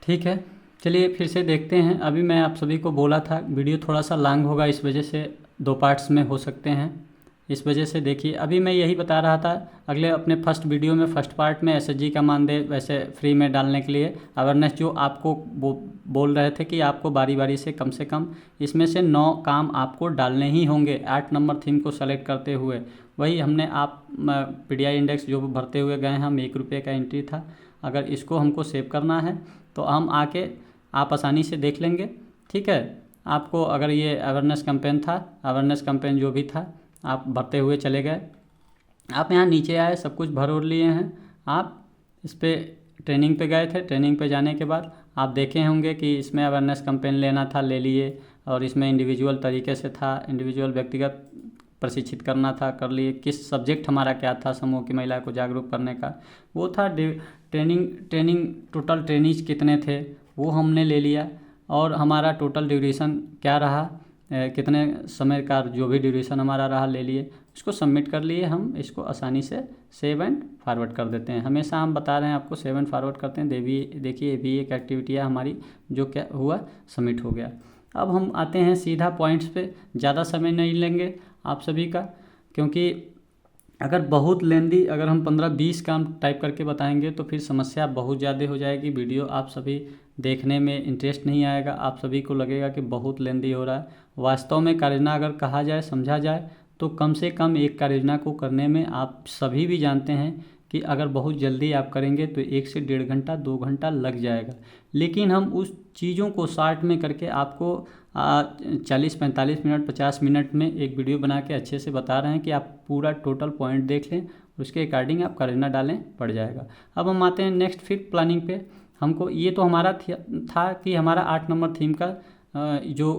ठीक है, चलिए फिर से देखते हैं। अभी मैं आप सभी को बोला था वीडियो थोड़ा सा लॉन्ग होगा, इस वजह से दो पार्ट्स में हो सकते हैं। इस वजह से देखिए, अभी मैं यही बता रहा था अगले अपने फर्स्ट वीडियो में, फर्स्ट पार्ट में एसएचजी का मानदेय वैसे फ्री में डालने के लिए अवेयरनेस जो आपको बोल रहे थे कि आपको बारी बारी से कम इसमें से 9 काम आपको डालने ही होंगे 8 नंबर थीम को सेलेक्ट करते हुए। वही हमने आप पीडीआई इंडेक्स जो भरते हुए गए हैं हम, 1 रुपये का एंट्री था। अगर इसको हमको सेव करना है तो हम आके आप आसानी से देख लेंगे। ठीक है, आपको अगर ये अवेयरनेस कैंपेन था, अवेयरनेस कैंपेन जो भी था आप भरते हुए चले गए, आप यहाँ नीचे आए, सब कुछ भर और लिए हैं। आप इस पर ट्रेनिंग पे गए थे, ट्रेनिंग पे जाने के बाद आप देखे होंगे कि इसमें अवेयरनेस कैंपेन लेना था, ले लिए। और इसमें इंडिविजुअल तरीके से था, इंडिविजुअल व्यक्तिगत प्रशिक्षित करना था, कर लिए। किस सब्जेक्ट हमारा क्या था, समूह की महिला को जागरूक करने का वो था। ट्रेनिंग टोटल ट्रेनिज कितने थे वो हमने ले लिया। और हमारा टोटल ड्यूरेशन क्या रहा, कितने समय का जो भी ड्यूरेशन हमारा रहा ले लिए, इसको सबमिट कर लिए। हम इसको आसानी से सेव एंड फॉरवर्ड कर देते हैं। हमेशा हम बता रहे हैं आपको सेव एंड फॉरवर्ड करते हैं। देखिए ये भी एक एक्टिविटी है हमारी, जो क्या हुआ, सबमिट हो गया। अब हम आते हैं सीधा पॉइंट्स पे, ज़्यादा समय नहीं लेंगे आप सभी का, क्योंकि अगर बहुत लेंदी अगर हम 15-20 काम टाइप करके बताएंगे तो फिर समस्या बहुत ज़्यादा हो जाएगी। वीडियो आप सभी देखने में इंटरेस्ट नहीं आएगा, आप सभी को लगेगा कि बहुत लेंदी हो रहा है। वास्तव में कार्ययोजना अगर कहा जाए, समझा जाए, तो कम से कम एक कार्ययोजना को करने में आप सभी भी जानते हैं कि अगर बहुत जल्दी आप करेंगे तो 1 से 1.5 घंटा 2 घंटा लग जाएगा। लेकिन हम उस चीज़ों को शॉर्ट में करके आपको 40-45 मिनट 50 मिनट में एक वीडियो बना के अच्छे से बता रहे हैं कि आप पूरा टोटल पॉइंट देख लें, उसके अकॉर्डिंग आप कार्ययोजना डालें, पड़ जाएगा। अब हम आते हैं नेक्स्ट फिर प्लानिंग पे। हमको ये तो हमारा था कि हमारा 8 नंबर थीम का जो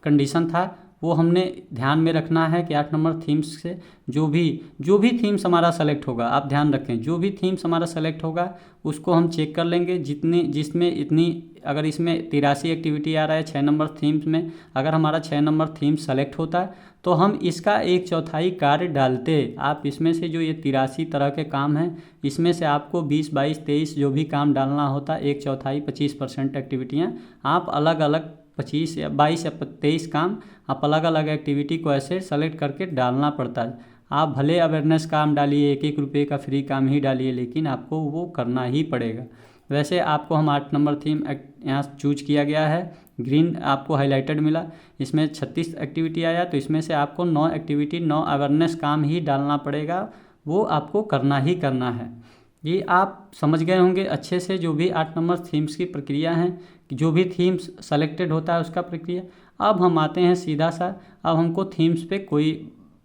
कंडीशन था वो हमने ध्यान में रखना है कि 8 नंबर थीम्स से जो भी थीम्स हमारा सेलेक्ट होगा, आप ध्यान रखें, जो भी थीम्स हमारा सेलेक्ट होगा उसको हम चेक कर लेंगे। जिसमें इतनी, अगर इसमें 83 एक्टिविटी आ रहा है 6 नंबर थीम्स में, अगर हमारा 6 नंबर थीम सेलेक्ट होता है तो हम इसका 1/4 कार्य डालते। आप इसमें से जो ये 83 तरह के काम हैं, इसमें से आपको 20, 22, 23 जो भी काम डालना होता है, 1/4 25% एक्टिविटियाँ आप अलग अलग 25 या 22 या 23 काम आप अलग अलग एक्टिविटी को ऐसे सेलेक्ट करके डालना पड़ता है। आप भले अवेयरनेस काम डालिए, 1-1 रुपये का फ्री काम ही डालिए, लेकिन आपको वो करना ही पड़ेगा। वैसे आपको हम 8 नंबर थीम यहाँ चूज किया गया है, ग्रीन आपको हाईलाइटेड मिला। इसमें 36 एक्टिविटी आया, तो इसमें से आपको 9 एक्टिविटी 9 अवेयरनेस काम ही डालना पड़ेगा, वो आपको करना ही करना है। ये आप समझ गए होंगे अच्छे से, जो भी 8 नंबर थीम्स की प्रक्रिया है, जो भी थीम्स सेलेक्टेड होता है उसका प्रक्रिया। अब हम आते हैं सीधा सा, अब हमको थीम्स पे कोई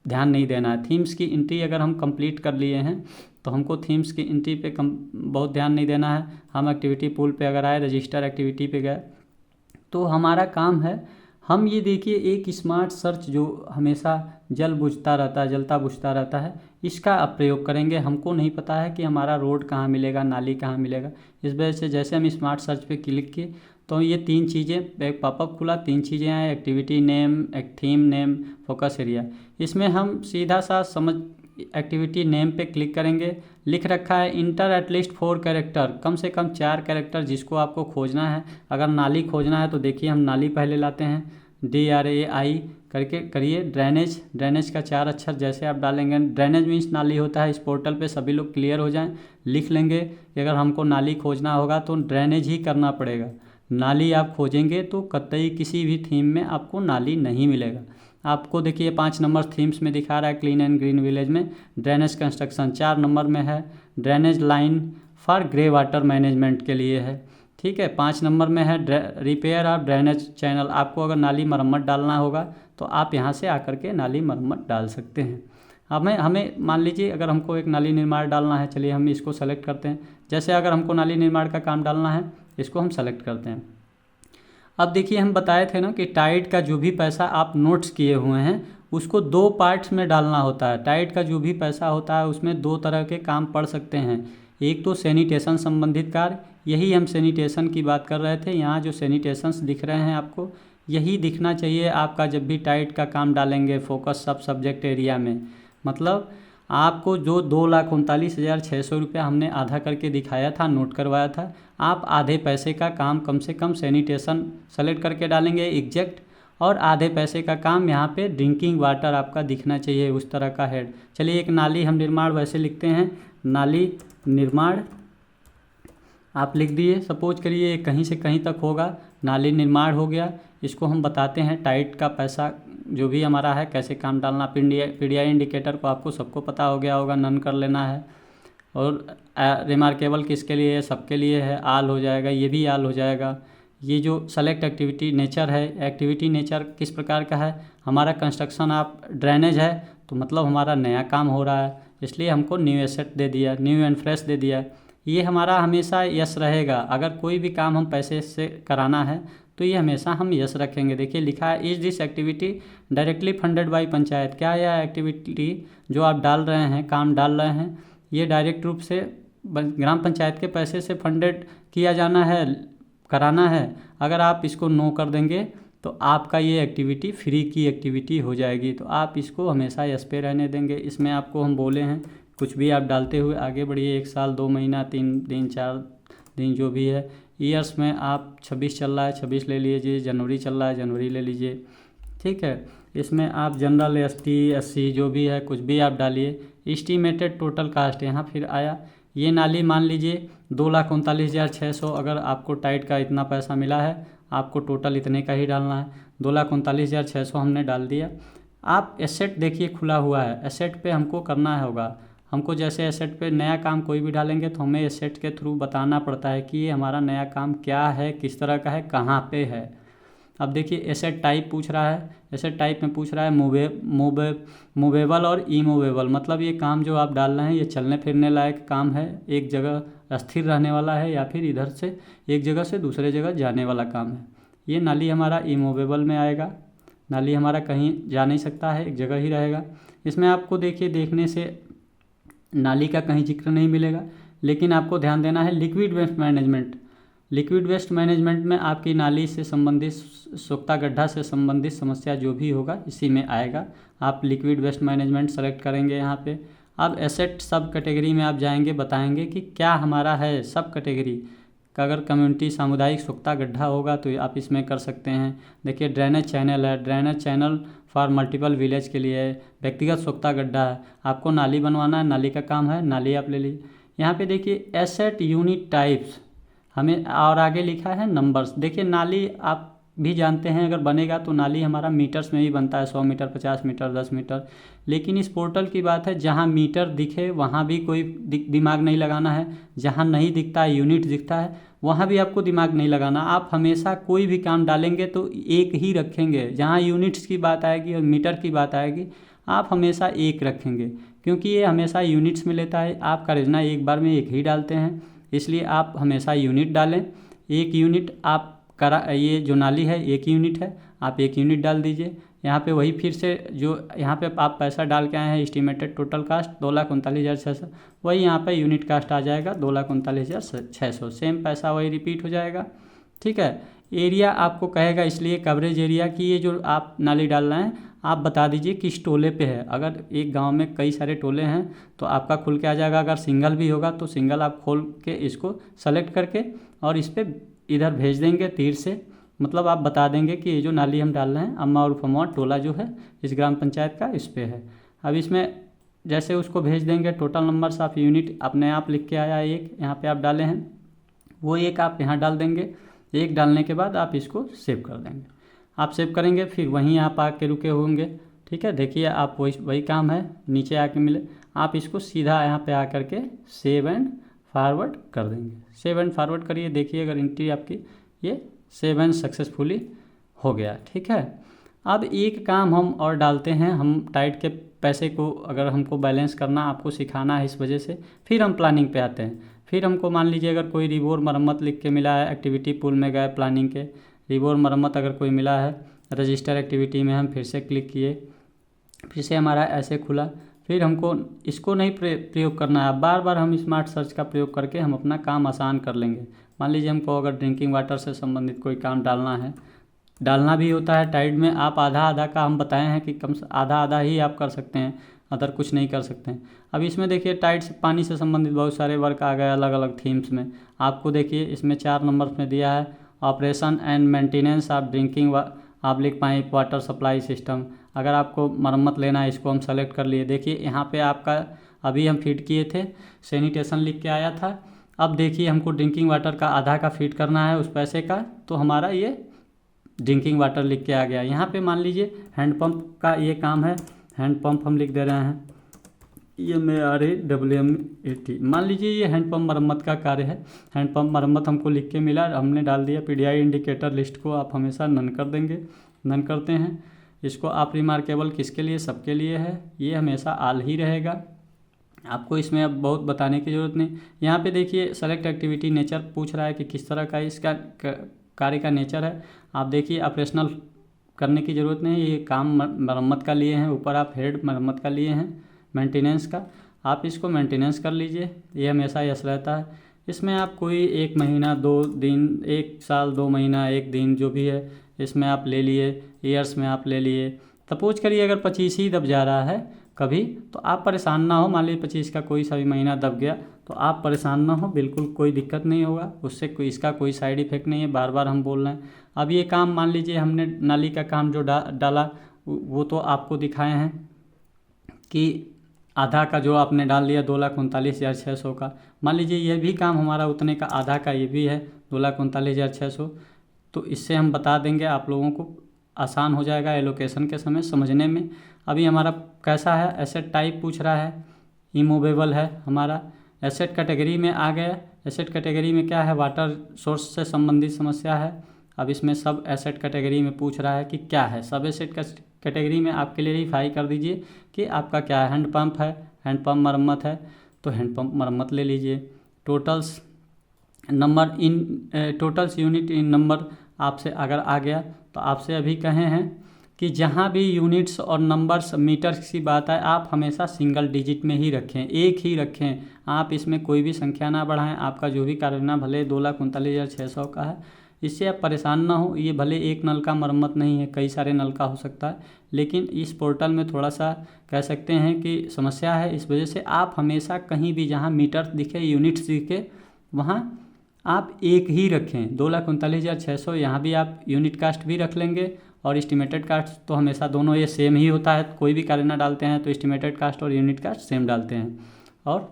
ध्यान नहीं देना है। थीम्स की एंट्री अगर हम कंप्लीट कर लिए हैं तो हमको थीम्स की एंट्री पे बहुत ध्यान नहीं देना है। हम एक्टिविटी पूल पे अगर आए, रजिस्टर एक्टिविटी पे गए, तो हमारा काम है, हम ये देखिए एक स्मार्ट सर्च जो हमेशा जलता बुझता रहता है, इसका अब प्रयोग करेंगे। हमको नहीं पता है कि हमारा रोड कहाँ मिलेगा, नाली कहाँ मिलेगा। इस वजह से जैसे हम स्मार्ट सर्च पे क्लिक किए तो ये 3 चीज़ें, एक पॉपअप खुला, 3 चीज़ें आए, एक्टिविटी नेम, एक थीम नेम, फोकस एरिया। इसमें हम सीधा सा समझ एक्टिविटी नेम पे क्लिक करेंगे। लिख रखा है इंटर एटलीस्ट 4 कैरेक्टर, कम से कम 4 कैरेक्टर जिसको आपको खोजना है। अगर नाली खोजना है तो देखिए हम नाली पहले लाते हैं, DRAI करके करिए। ड्रेनेज का 4 अक्षर जैसे आप डालेंगे, ड्रेनेज मीन्स नाली होता है। इस पोर्टल पे सभी लोग क्लियर हो जाएं, लिख लेंगे कि अगर हमको नाली खोजना होगा तो ड्रेनेज ही करना पड़ेगा। नाली आप खोजेंगे तो कतई किसी भी थीम में आपको नाली नहीं मिलेगा। आपको देखिए 5 नंबर थीम्स में दिखा रहा है, क्लीन एंड ग्रीन विलेज में ड्रेनेज कंस्ट्रक्शन 4 नंबर में है। Drainage line for grey water management के लिए है, ठीक है। 5 नंबर में है रिपेयर ऑफ ड्रेनेज चैनल। आपको अगर नाली मरम्मत डालना होगा तो आप यहाँ से आकर के नाली मरम्मत डाल सकते हैं। हमें मान लीजिए अगर हमको एक नाली निर्माण डालना है, चलिए हम इसको सेलेक्ट करते हैं। जैसे अगर हमको नाली निर्माण का काम डालना है, इसको हम सेलेक्ट करते हैं। अब देखिए हम बताए थे ना कि टाइड का जो भी पैसा आप नोट्स किए हुए हैं उसको 2 पार्ट्स में डालना होता है। टाइड का जो भी पैसा होता है उसमें 2 तरह के काम पड़ सकते हैं। एक तो सैनिटेशन संबंधित कार्य, यही हम सैनिटेशन की बात कर रहे थे। यहाँ जो सैनिटेशंस दिख रहे हैं आपको, यही दिखना चाहिए आपका जब भी टाइड का काम डालेंगे फोकस सब सब्जेक्ट एरिया में। मतलब आपको जो 2,39,600 रुपया हमने आधा करके दिखाया था, नोट करवाया था, आप आधे पैसे का काम कम से कम सैनिटेशन सेलेक्ट करके डालेंगे एग्जैक्ट, और आधे पैसे का काम यहाँ पे ड्रिंकिंग वाटर आपका दिखना चाहिए उस तरह का हेड। चलिए एक नाली हम निर्माण वैसे लिखते हैं, नाली निर्माण आप लिख दिए। सपोज करिए कहीं से कहीं तक होगा, नाली निर्माण हो गया। इसको हम बताते हैं टाइट का पैसा जो भी हमारा है कैसे काम डालना। पीडीआई इंडिकेटर को आपको सबको पता हो गया होगा, नन कर लेना है। और रिमार्केबल किसके लिए है, सबके लिए है, आल हो जाएगा, ये भी आल हो जाएगा। ये जो सेलेक्ट एक्टिविटी नेचर है, एक्टिविटी नेचर किस प्रकार का है, हमारा कंस्ट्रक्शन आप ड्रेनेज है तो मतलब हमारा नया काम हो रहा है, इसलिए हमको न्यू एसेट दे दिया, न्यू एंड फ्रेश दे दिया। ये हमारा हमेशा यस रहेगा। अगर कोई भी काम हम पैसे से कराना है तो ये हमेशा हम यस रखेंगे। देखिए लिखा है is this activity directly funded by panchayat. क्या यह एक्टिविटी जो आप डाल रहे हैं, काम डाल रहे हैं, ये डायरेक्ट रूप से ग्राम पंचायत के पैसे से फंडेड किया जाना है, कराना है। अगर आप इसको नो कर देंगे तो आपका ये एक्टिविटी फ्री की एक्टिविटी हो जाएगी। तो आप इसको हमेशा यस पे रहने देंगे। इसमें आपको हम बोले हैं कुछ भी आप डालते हुए आगे बढ़िए, 1 साल 2 महीना 3 दिन 4 दिन जो भी है। ईयर्स में आप 26 चल रहा है 26 ले लीजिए, जनवरी चल रहा है जनवरी ले लीजिए, ठीक है। इसमें आप जनरल ST SC जो भी है कुछ भी आप डालिए। एस्टीमेटेड टोटल कास्ट यहाँ फिर आया। ये नाली मान लीजिए 2,39,600, अगर आपको टाइट का इतना पैसा मिला है आपको टोटल इतने का ही डालना है। 2,39,600 हमने डाल दिया। आप एसेट देखिए खुला हुआ है, एसेट पे हमको करना होगा। हमको जैसे एसेट पे नया काम कोई भी डालेंगे तो हमें एसेट के थ्रू बताना पड़ता है कि ये हमारा नया काम क्या है, किस तरह का है, कहाँ पे है। अब देखिए एसेट टाइप पूछ रहा है, एसेट टाइप में पूछ रहा है मूवेबल और इमूवेबल। मतलब ये काम जो आप डाल रहे हैं ये चलने फिरने लायक काम है, एक जगह स्थिर रहने वाला है या फिर इधर से एक जगह से दूसरे जगह जाने वाला काम है। ये नाली हमारा इमूवेबल में आएगा। नाली हमारा कहीं जा नहीं सकता है, एक जगह ही रहेगा। इसमें आपको देखिए देखने से नाली का कहीं जिक्र नहीं मिलेगा, लेकिन आपको ध्यान देना है liquid waste management. Liquid waste management में आपकी नाली से संबंधित, सोख्ता गड्ढा से संबंधित समस्या जो भी होगा इसी में आएगा। आप लिक्विड वेस्ट मैनेजमेंट सेलेक्ट करेंगे यहाँ पे। अब एसेट सब कैटेगरी में आप जाएंगे, बताएंगे कि क्या हमारा है सब कैटेगरी का। अगर कम्युनिटी सामुदायिक सोख्ता गड्ढा होगा तो आप इसमें कर सकते हैं। देखिए ड्रेनेज चैनल है, drainage channel for multiple village के लिए है। व्यक्तिगत सोख्ता गड्ढा है, आपको नाली बनवाना है, नाली का काम है, नाली आप ले लीजिए। यहाँ पे देखिए एसेट यूनिट टाइप्स हमें, और आगे लिखा है नंबर्स। देखिए नाली आप भी जानते हैं अगर बनेगा तो नाली हमारा मीटर्स में भी बनता है, 100 मीटर 50 मीटर 10 मीटर। लेकिन इस पोर्टल की बात है जहाँ मीटर दिखे वहाँ भी कोई दिमाग नहीं लगाना है, जहाँ नहीं दिखता है यूनिट दिखता है वहाँ भी आपको दिमाग नहीं लगाना। आप हमेशा कोई भी काम डालेंगे तो एक ही रखेंगे। जहाँ यूनिट्स की बात आएगी और मीटर की बात आएगी आप हमेशा एक रखेंगे, क्योंकि ये हमेशा यूनिट्स में लेता है। आप करेजना एक बार में एक ही डालते हैं, इसलिए आप हमेशा यूनिट डालें। एक यूनिट आप ये जो नाली है 1 यूनिट है, आप 1 यूनिट डाल दीजिए। यहाँ पे वही फिर से जो यहाँ पे आप पैसा डाल के आए हैं एस्टीमेटेड टोटल कास्ट 2,39,600, वही यहाँ पे यूनिट कास्ट आ जाएगा 2,39,600। सेम पैसा वही रिपीट हो जाएगा, ठीक है। एरिया आपको कहेगा, इसलिए कवरेज एरिया की ये जो आप नाली डाल रहे हैं आप बता दीजिए किस टोले पे है। अगर एक गांव में कई सारे टोले हैं तो आपका खुल के आ जाएगा। अगर सिंगल भी होगा तो सिंगल आप खोल के इसको सेलेक्ट करके और इस पर इधर भेज देंगे तीर से। मतलब आप बता देंगे कि ये जो नाली हम डाल रहे हैं अम्मा और फमौर टोला जो है इस ग्राम पंचायत का इस पे है। अब इसमें जैसे उसको भेज देंगे टोटल नंबर्स ऑफ यूनिट अपने आप लिख के आया एक, यहाँ पे आप डाले हैं वो एक आप यहाँ डाल देंगे। एक डालने के बाद आप इसको सेव कर देंगे। आप सेव करेंगे फिर वहीं आप आके रुके होंगे, ठीक है। देखिए आप वही काम है नीचे आके मिले, आप इसको सीधा यहाँ पे आकर के सेव एंड फॉरवर्ड कर देंगे। सेव एंड फॉरवर्ड करिए, देखिए अगर एंट्री आपकी ये सेव एंड सक्सेसफुली हो गया, ठीक है। अब एक काम हम और डालते हैं, हम टाइट के पैसे को अगर हमको बैलेंस करना आपको सिखाना है इस वजह से, फिर हम प्लानिंग पे आते हैं। फिर हमको मान लीजिए अगर कोई रिवोर मरम्मत लिख के मिला है, एक्टिविटी पूल में गए प्लानिंग के, रिवोर मरम्मत अगर कोई मिला है, रजिस्टर एक्टिविटी में हम फिर से क्लिक किए, फिर से हमारा ऐसे खुला। फिर हमको इसको नहीं प्रयोग करना है, बार बार हम स्मार्ट सर्च का प्रयोग करके हम अपना काम आसान कर लेंगे। मान लीजिए हमको अगर ड्रिंकिंग वाटर से संबंधित कोई काम डालना है, डालना भी होता है टाइड में। आप आधा आधा का हम बताए हैं कि कम से आधा आधा ही आप कर सकते हैं। अदर कुछ नहीं कर सकते हैं। अब इसमें देखिए टाइड से पानी से संबंधित बहुत सारे वर्क आ गए अलग अलग थीम्स में। आपको देखिए इसमें 4 नंबर में दिया है operation and maintenance of drinking public pipe water supply system. अगर आपको मरम्मत लेना है, इसको हम सेलेक्ट कर लिए। देखिए यहाँ पे आपका अभी हम फीड किए थे, सैनिटेशन लिख के आया था। अब देखिए हमको ड्रिंकिंग वाटर का आधा का फीड करना है उस पैसे का, तो हमारा ये ड्रिंकिंग वाटर लिख के आ गया। यहाँ पे मान लीजिए हैंडपम्प का ये काम है, हैंडपम्प हम लिख दे रहे हैं MARAWMAT। मान लीजिए ये हैंडपम्प मरम्मत का कार्य है। हैंडपम्प मरम्मत हमको लिख के मिला, हमने डाल दिया। PDI इंडिकेटर लिस्ट को आप हमेशा नन कर देंगे, नन करते हैं। इसको आप रिमार्केबल किसके लिए, सबके लिए है, ये हमेशा आल ही रहेगा। आपको इसमें अब बहुत बताने की ज़रूरत नहीं। यहाँ पे देखिए सेलेक्ट एक्टिविटी नेचर पूछ रहा है कि किस तरह का इसका कार्य का नेचर है। आप देखिए ऑपरेशनल करने की ज़रूरत नहीं, ये काम मरम्मत का लिए हैं। ऊपर आप हेड मरम्मत का लिए हैं, मेंटेनेंस का, आप इसको मेंटेनेंस कर लीजिए, ये हमेशा यस रहता है। इसमें आप कोई 1 महीना 2 दिन, 1 साल 2 महीना 1 दिन जो भी है इसमें आप ले लिए। ईयर्स में आप ले लिए। सपोज करिए अगर 25 ही दब जा रहा है कभी, तो आप परेशान ना हो। मान लीजिए 25 का कोई सा भी महीना दब गया तो आप परेशान ना हो, बिल्कुल कोई दिक्कत नहीं होगा, उससे कोई इसका कोई साइड इफ़ेक्ट नहीं है। बार बार हम बोल रहे हैं। अब ये काम मान लीजिए हमने नाली का काम जो डाला वो तो आपको दिखाए हैं कि आधा का जो आपने डाल दिया 2,39,600 का। मान लीजिए ये भी काम हमारा उतने का आधा का ये भी है 2,39,600। तो इससे हम बता देंगे, आप लोगों को आसान हो जाएगा एलोकेशन के समय समझने में। अभी हमारा कैसा है, एसेट टाइप पूछ रहा है, इमूवेबल है हमारा। एसेट कैटेगरी में आ गया। एसेट कैटेगरी में क्या है, वाटर सोर्स से संबंधित समस्या है। अब इसमें सब एसेट कैटेगरी में पूछ रहा है कि क्या है। सब एसेट कैटेगरी में आप क्लेरिफाई कर दीजिए कि आपका क्या है। हैंडपम्प है, हैंडपम्प मरम्मत है तो हैंडपम्प मरम्मत ले लीजिए। Totals number in totals unit in number आपसे अगर आ गया तो आपसे अभी कहे हैं कि जहाँ भी यूनिट्स और नंबर्स मीटर्स की बात है आप हमेशा सिंगल डिजिट में ही रखें, एक ही रखें। आप इसमें कोई भी संख्या ना बढ़ाएं। आपका जो भी कार्य ना भले 2,39,600 का है, इससे आप परेशान ना हो। ये भले एक नल का मरम्मत नहीं है, कई सारे नल का हो सकता है, लेकिन इस पोर्टल में थोड़ा सा कह सकते हैं कि समस्या है। इस वजह से आप हमेशा कहीं भी जहाँ मीटर दिखे, यूनिट्स दिखे, वहाँ आप एक ही रखें। 2,39,600 यहाँ भी आप यूनिट कास्ट भी रख लेंगे और एस्टिमेटेड कास्ट तो हमेशा दोनों ये सेम ही होता है। कोई भी कार्य ना डालते हैं तो एस्टिमेटेड कास्ट और यूनिट कास्ट सेम डालते हैं। और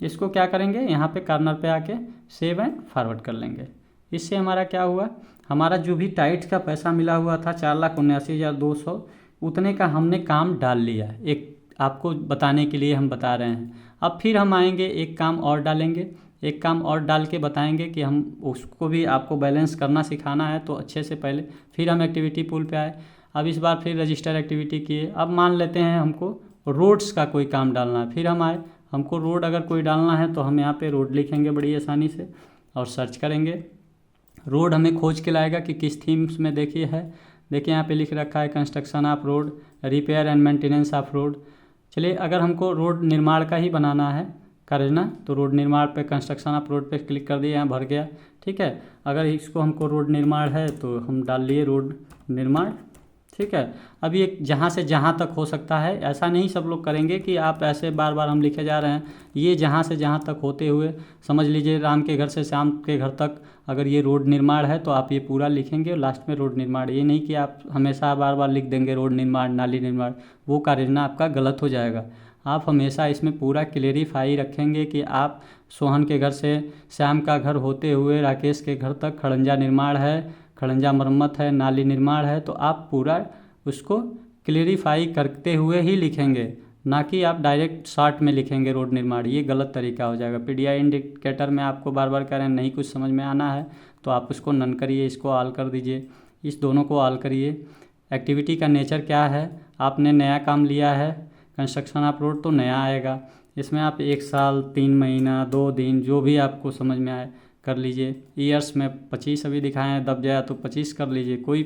इसको क्या करेंगे, यहाँ पे कार्नर पे आके सेव एंड फॉरवर्ड कर लेंगे। इससे हमारा क्या हुआ, हमारा जो भी टाइट्स का पैसा मिला हुआ था 4,79,200, उतने का हमने काम डाल लिया। एक आपको बताने के लिए हम बता रहे हैं। अब फिर हम आएंगे, एक काम और डालेंगे, एक काम और डाल के बताएंगे कि हम उसको भी आपको बैलेंस करना सिखाना है तो अच्छे से पहले। फिर हम एक्टिविटी पूल पे आए। अब इस बार फिर रजिस्टर एक्टिविटी किए। अब मान लेते हैं हमको रोड्स का कोई काम डालना है। फिर हम आए, हमको रोड अगर कोई डालना है तो हम यहाँ पे रोड लिखेंगे बड़ी आसानी से और सर्च करेंगे। रोड हमें खोज के लाएगा कि किस थीम्स में देखिए है। देखिए यहाँ पे लिख रखा है construction of road, repair and maintenance of road. चलिए अगर हमको रोड निर्माण का ही बनाना है करना तो रोड निर्माण पे कंस्ट्रक्शन ऑफ रोड पे क्लिक कर दिए, यहाँ भर गया। ठीक है, अगर इसको हमको रोड निर्माण है तो हम डाल लिए रोड निर्माण। ठीक है, अब ये जहाँ से जहाँ तक हो सकता है, ऐसा नहीं सब लोग करेंगे कि आप ऐसे बार बार हम लिखे जा रहे हैं। ये जहाँ से जहाँ तक होते हुए समझ लीजिए राम के घर से श्याम के घर तक अगर ये रोड निर्माण है तो आप ये पूरा लिखेंगे और लास्ट में रोड निर्माण। ये नहीं कि आप हमेशा बार बार लिख देंगे रोड निर्माण, नाली निर्माण, वो कार्य ना आपका गलत हो जाएगा। आप हमेशा इसमें पूरा क्लेरिफाई रखेंगे कि आप सोहन के घर से श्याम का घर होते हुए राकेश के घर तक खड़ंजा निर्माण है, खड़ंजा मरम्मत है, नाली निर्माण है, तो आप पूरा उसको क्लेरिफाई करते हुए ही लिखेंगे, ना कि आप डायरेक्ट शॉर्ट में लिखेंगे रोड निर्माण। ये गलत तरीका हो जाएगा। PDI इंडिकेटर में आपको बार बार कह रहे हैं नहीं कुछ समझ में आना है तो आप उसको नन करिए, इसको ऑल कर दीजिए, इस दोनों को ऑल करिए। एक्टिविटी का नेचर क्या है, आपने नया काम लिया है कंस्ट्रक्शन ऑफ रोड तो नया आएगा। इसमें आप 1 साल 3 महीना 2 दिन जो भी आपको समझ में आए कर लीजिए। ईयर्स में 25 अभी दिखाए हैं, दब जाए तो 25 कर लीजिए। कोई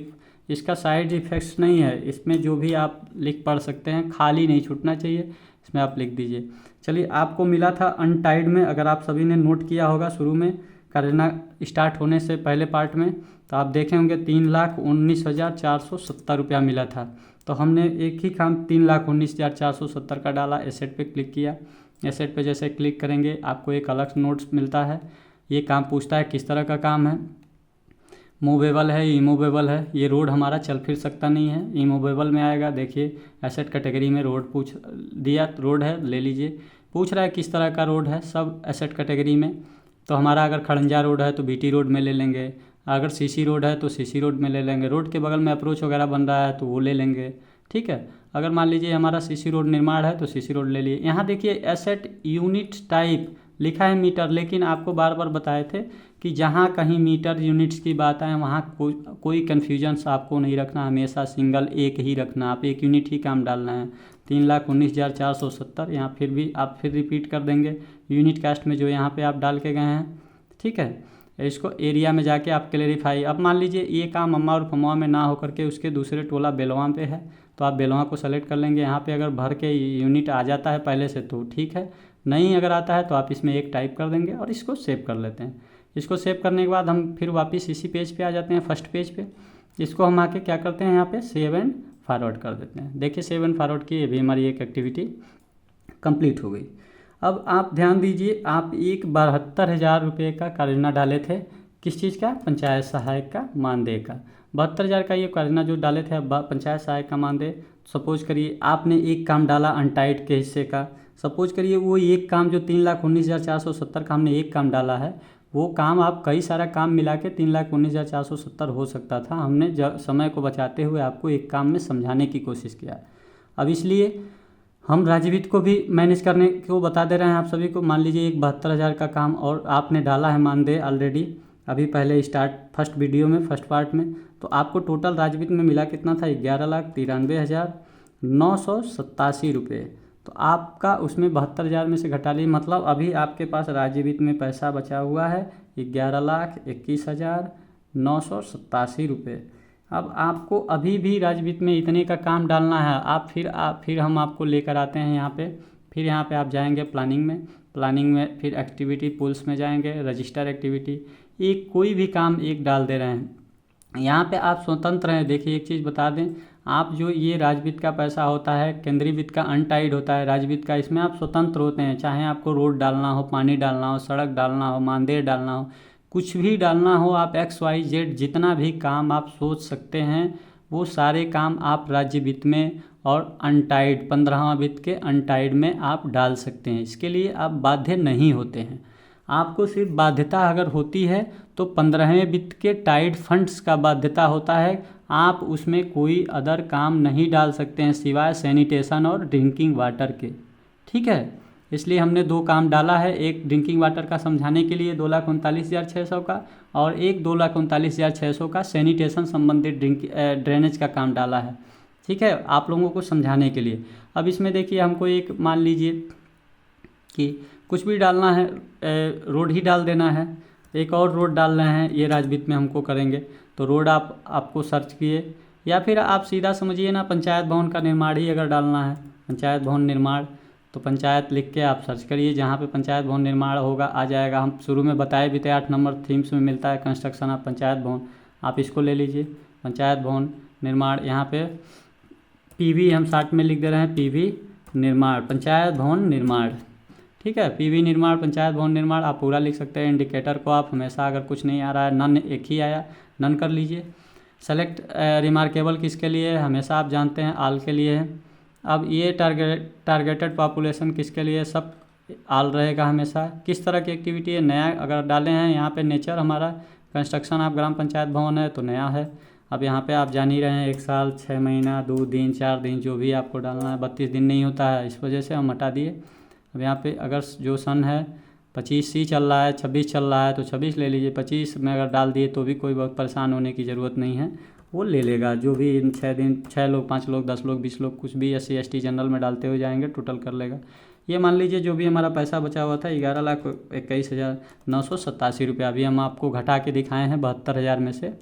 इसका साइड इफ़ेक्ट्स नहीं है। इसमें जो भी आप लिख पढ़ सकते हैं, खाली नहीं छूटना चाहिए, इसमें आप लिख दीजिए। चलिए आपको मिला था अनटाइड में, अगर आप सभी ने नोट किया होगा शुरू में कार्ययोजना स्टार्ट होने से पहले पार्ट में, तो आप देखे होंगे 3,19,470 रुपया मिला था। तो हमने एक ही काम 3,19,470 का डाला, एसेट पे क्लिक किया। एसेट पे जैसे क्लिक करेंगे आपको एक अलग नोट्स मिलता है। ये काम पूछता है किस तरह का काम है, मूवेबल है, इमूवेबल है। ये रोड हमारा चल फिर सकता नहीं है, इमूवेबल में आएगा। देखिए एसेट कैटेगरी में रोड पूछ दिया, रोड है ले लीजिए। पूछ रहा है किस तरह का रोड है, सब एसेट कैटेगरी में। तो हमारा अगर खड़ंजा रोड है तो बीटी रोड में ले लेंगे, अगर सीसी रोड है तो सीसी रोड में ले लेंगे, रोड के बगल में अप्रोच वगैरह बन रहा है तो वो ले लेंगे। ठीक है, अगर मान लीजिए हमारा सीसी रोड निर्माण है तो सीसी रोड ले लिए। यहाँ देखिए एसेट यूनिट टाइप लिखा है मीटर, लेकिन आपको बार बार बताए थे कि जहाँ कहीं मीटर यूनिट्स की बात आए वहाँ कोई कन्फ्यूजन्स आपको नहीं रखना, हमेशा सिंगल एक ही रखना, आप एक यूनिट ही काम डालना है। 3,19,470 यहाँ फिर भी आप फिर रिपीट कर देंगे यूनिट कास्ट में जो यहाँ पे आप डाल के गए हैं। ठीक है, इसको एरिया में जाके आप क्लेरिफाई। अब मान लीजिए ये काम अम्मा और फम्मा में ना होकर के उसके दूसरे टोला बेलवा पे है, तो आप बेलवा को सेलेक्ट कर लेंगे। यहाँ पे अगर भर के यूनिट आ जाता है पहले से तो ठीक है, नहीं अगर आता है तो आप इसमें एक टाइप कर देंगे और इसको सेव कर लेते हैं। इसको सेव करने के बाद हम फिर वापस इसी पेज पे आ जाते हैं, फर्स्ट पेज पे। इसको हम आके क्या करते हैं, यहाँ पे सेव एंड फॉरवर्ड कर देते हैं। देखिए सेव एंड फॉरवर्ड की अभी हमारी एक एक्टिविटी कंप्लीट हो गई। अब आप ध्यान दीजिए, आप एक 72,000 रुपये का कार्ययोजना डाले थे, किस चीज़ का, पंचायत सहायक का मानदेय का। 72,000 का ये कार्ययोजना जो डाले थे पंचायत सहायक का मानदेय। सपोज करिए आपने एक काम डाला अनटाइड के हिस्से का, सपोज करिए वो एक काम जो 3,19,470 का हमने एक काम डाला है, वो काम आप कई सारा काम मिला के 3,19,470 हो सकता था। हमने समय को बचाते हुए आपको एक काम में समझाने की कोशिश किया। अब इसलिए हम राज्य वित्त को भी मैनेज करने को बता दे रहे हैं आप सभी को। मान लीजिए एक 72,000 का काम और आपने डाला है मानदेय ऑलरेडी अभी पहले स्टार्ट फर्स्ट वीडियो में फर्स्ट पार्ट में, तो आपको टोटल राज्य वित्त में मिला कितना था, 11,93,987 रुपये। तो आपका उसमें 72,000 में से घटा लीजिए, मतलब अभी आपके पास राज्य वित्त में पैसा बचा हुआ है 11,21,987 रुपये। अब आपको अभी भी राज्य वित्त में इतने का काम डालना है। आप फिर हम आपको लेकर आते हैं यहाँ पे। फिर यहाँ पे आप जाएंगे प्लानिंग में फिर एक्टिविटी पूल्स में जाएंगे, रजिस्टर एक्टिविटी, एक कोई भी काम एक डाल दे रहे हैं। यहाँ पे आप स्वतंत्र हैं। देखिए एक चीज़ बता दें, आप जो ये राज्य वित्त का पैसा होता है, केंद्रीय वित्त का अनटाइड होता है, राज्य वित्त का इसमें आप स्वतंत्र होते हैं। चाहे आपको रोड डालना हो, पानी डालना हो, सड़क डालना हो, मानदेय डालना हो, कुछ भी डालना हो, आप XYZ जितना भी काम आप सोच सकते हैं वो सारे काम आप राज्य वित्त में और अनटाइड 15वां वित्त के अनटाइड में आप डाल सकते हैं। इसके लिए आप बाध्य नहीं होते हैं। आपको सिर्फ बाध्यता अगर होती है तो 15वें वित्त के टाइड फंड्स का बाध्यता होता है। आप उसमें कोई अदर काम नहीं डाल सकते हैं सिवाय सैनिटेशन और ड्रिंकिंग वाटर के। ठीक है, इसलिए हमने दो काम डाला है, एक ड्रिंकिंग वाटर का समझाने के लिए 2,39,600 का, और एक 2,39,600 का सैनिटेशन संबंधित ड्रेनेज का काम डाला है। ठीक है, आप लोगों को समझाने के लिए। अब इसमें देखिए हमको एक मान लीजिए कि कुछ भी डालना है, रोड ही डाल देना है, एक और रोड डाल रहे हैं, ये राज्य वित्त में हमको करेंगे तो रोड आपको सर्च किए, या फिर आप सीधा समझिए ना पंचायत भवन का निर्माण ही अगर डालना है, पंचायत भवन निर्माण, तो पंचायत लिख के आप सर्च करिए, जहाँ पे पंचायत भवन निर्माण होगा आ जाएगा। हम शुरू में बताए भी थे 8 नंबर थीम्स में मिलता है कंस्ट्रक्शन ऑफ पंचायत भवन, आप इसको ले लीजिए पंचायत भवन निर्माण। यहाँ पे PV हम साथ में लिख दे रहे हैं, PV निर्माण पंचायत भवन निर्माण। ठीक है, PV निर्माण पंचायत भवन निर्माण आप पूरा लिख सकते हैं। इंडिकेटर को आप हमेशा अगर कुछ नहीं आ रहा है, नन एक ही आया, नन कर लीजिए। सेलेक्ट रिमार्केबल किसके लिए है, हमेशा आप जानते हैं आल के लिए है। अब ये टारगेटेड पॉपुलेशन किसके लिए, सब आल रहेगा हमेशा। किस तरह की एक्टिविटी है, नया अगर डाले हैं यहाँ पे नेचर हमारा कंस्ट्रक्शन ऑफ ग्राम पंचायत भवन है तो नया है। अब यहाँ पे आप जान ही रहे हैं 1 साल 6 महीना 2 दिन 4 दिन जो भी आपको डालना है, 32 दिन नहीं होता है, इस वजह से हम हटा दिए। अब यहाँ पे अगर जो सन है 25C चल रहा है, 26 चल रहा है तो 26 ले लीजिए। 25 में अगर डाल दिए तो भी कोई बहुत परेशान होने की ज़रूरत नहीं है, वो ले लेगा। जो भी इन 6 दिन 6 लोग 5 लोग 10 लोग 20 लोग कुछ भी SC ST जनरल में डालते हुए जाएंगे टोटल कर लेगा। ये मान लीजिए जो भी हमारा पैसा बचा हुआ था 11,21,987 रुपये, अभी हम आपको घटा के दिखाए हैं 72,000 में से।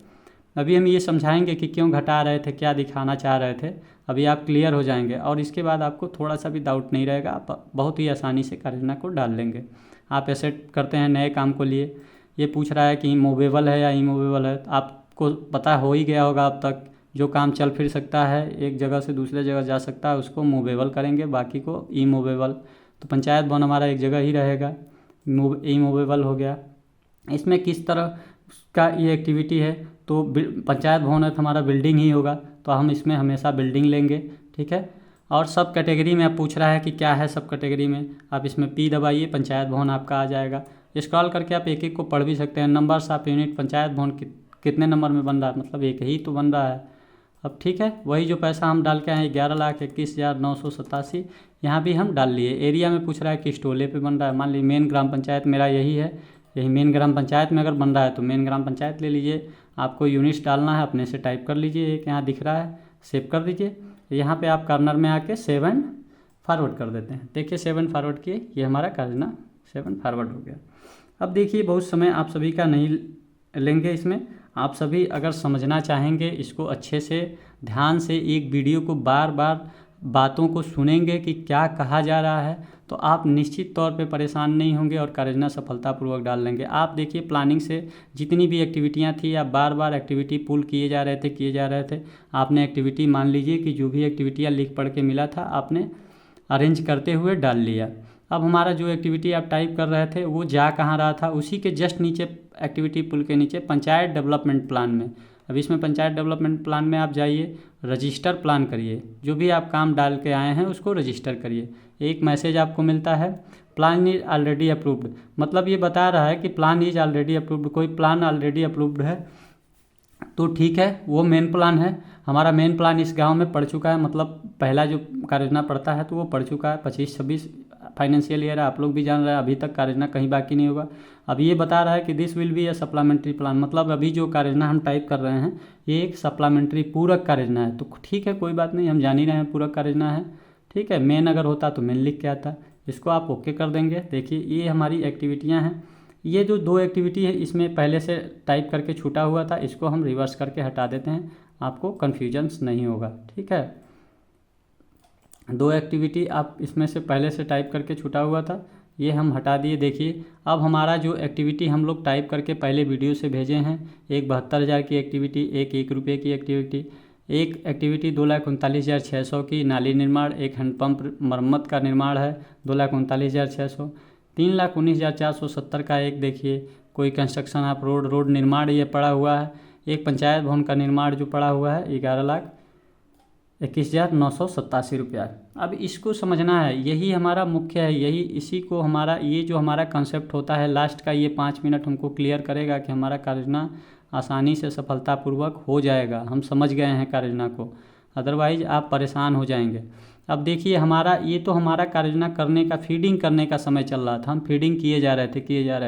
अभी हम ये समझाएंगे कि क्यों घटा रहे थे, क्या दिखाना चाह रहे थे, अभी आप क्लियर हो जाएंगे और इसके बाद आपको थोड़ा सा भी डाउट नहीं रहेगा, आप बहुत ही आसानी से कार्ययोजना को डाल लेंगे। आप ऐसे करते हैं नए काम को लिए, ये पूछ रहा है कि मूवेबल है या इमूवेबल है। आपको पता हो ही गया होगा अब तक, जो काम चल फिर सकता है, एक जगह से दूसरे जगह जा सकता है, उसको मूवेबल करेंगे, बाकी को इमूवेबल। तो पंचायत भवन हमारा एक जगह ही रहेगा, इमूवेबल हो गया। इसमें किस तरह का ये एक्टिविटी है, तो पंचायत भवन है तो हमारा बिल्डिंग ही होगा, तो हम इसमें हमेशा बिल्डिंग लेंगे, ठीक है। और सब कैटेगरी में आप पूछ रहा है कि क्या है सब कैटेगरी में, आप इसमें P दबाइए, पंचायत भवन आपका आ जाएगा। स्क्रॉल करके आप एक एक को पढ़ भी सकते हैं। नंबर्स ऑफ यूनिट, पंचायत भवन कितने नंबर में बन रहा है, मतलब एक ही तो बन रहा है। अब ठीक है, वही जो पैसा हम डाल के आए 11,21,987, यहाँ भी हम डाल लिए। एरिया में पूछ रहा है किस टोले पे बन रहा है, मान लीजिए मेन ग्राम पंचायत मेरा यही है, यही मेन ग्राम पंचायत में अगर बन रहा है तो मेन ग्राम पंचायत ले लीजिए। आपको यूनिट्स डालना है, अपने से टाइप कर लीजिए, एक यहाँ दिख रहा है, सेव कर दीजिए। यहाँ पे आप कॉर्नर में आके 7 फॉरवर्ड कर देते हैं। देखिए 7 फॉरवर्ड किए, ये हमारा कार्जना 7 फॉरवर्ड हो गया। अब देखिए बहुत समय आप सभी का नहीं लेंगे इसमें, आप सभी अगर समझना चाहेंगे इसको अच्छे से ध्यान से, एक वीडियो को बार बार बातों को सुनेंगे कि क्या कहा जा रहा है, तो आप निश्चित तौर पे परेशान नहीं होंगे और कार्ययोजना सफलतापूर्वक डाल लेंगे। आप देखिए प्लानिंग से जितनी भी एक्टिविटियां थी, आप बार बार एक्टिविटी पुल किए जा रहे थे। आपने एक्टिविटी मान लीजिए कि जो भी एक्टिविटियाँ लिख पढ़ के मिला था आपने अरेंज करते हुए डाल लिया। अब हमारा जो एक्टिविटी आप टाइप कर रहे थे वो जा कहाँ रहा था, उसी के जस्ट नीचे एक्टिविटी पुल के नीचे पंचायत डेवलपमेंट प्लान में। अब इसमें पंचायत डेवलपमेंट प्लान में आप जाइए, रजिस्टर प्लान करिए, जो भी आप काम डाल के आए हैं उसको रजिस्टर करिए। एक मैसेज आपको मिलता है, प्लान इज ऑलरेडी अप्रूव्ड, मतलब ये बता रहा है कि प्लान इज ऑलरेडी अप्रूव्ड। कोई प्लान ऑलरेडी अप्रूव्ड है तो ठीक है, वो मेन प्लान है। हमारा मेन प्लान इस गांव में पड़ चुका है, मतलब पहला जो कार्ययोजना पड़ता है तो वो पड़ चुका है। 25-26 फाइनेंशियल ईयर है, आप लोग भी जान रहे हैं, अभी तक कार्ययोजना कहीं बाकी नहीं होगा। अब ये बता रहा है कि this will be a supplementary plan, मतलब अभी जो कार्ययोजना हम टाइप कर रहे हैं ये एक सप्लीमेंट्री पूरक कार्ययोजना है। तो ठीक है, कोई बात नहीं, हम जान ही रहे हैं पूरक कार्ययोजना है, ठीक है। मेन अगर होता तो मेन लिख के आता, इसको आप ओके कर देंगे। देखिए ये हमारी एक्टिविटियाँ हैं। ये जो 2 एक्टिविटी है इसमें पहले से टाइप करके छूटा हुआ था, इसको हम रिवर्स करके हटा देते हैं, आपको कन्फ्यूजन्स नहीं होगा, ठीक है। 2 एक्टिविटी आप इसमें से पहले से टाइप करके छूटा हुआ था, ये हम हटा दिए। देखिए अब हमारा जो एक्टिविटी हम लोग टाइप करके पहले वीडियो से भेजे हैं, एक 72,000 की एक्टिविटी, एक ₹1 की एक्टिविटी, एक एक्टिविटी 2,39,600 की नाली निर्माण, एक हैंडपम्प मरम्मत का निर्माण है 2,39,600, 3,19,470 का एक देखिए कोई कंस्ट्रक्शन ऑफ रोड निर्माण ये पड़ा हुआ है, एक पंचायत भवन का निर्माण जो पड़ा हुआ है 11,21,987 रुपया। अब इसको समझना है, यही हमारा मुख्य है, यही इसी को हमारा ये जो हमारा कंसेप्ट होता है लास्ट का, ये 5 मिनट हमको क्लियर करेगा कि हमारा कार्ययोजना आसानी से सफलतापूर्वक हो जाएगा। हम समझ गए हैं कार्ययोजना को, अदरवाइज आप परेशान हो जाएंगे। अब देखिए हमारा ये तो हमारा कार्ययोजना करने का, फीडिंग करने का समय चल रहा था, हम फीडिंग किए जा रहे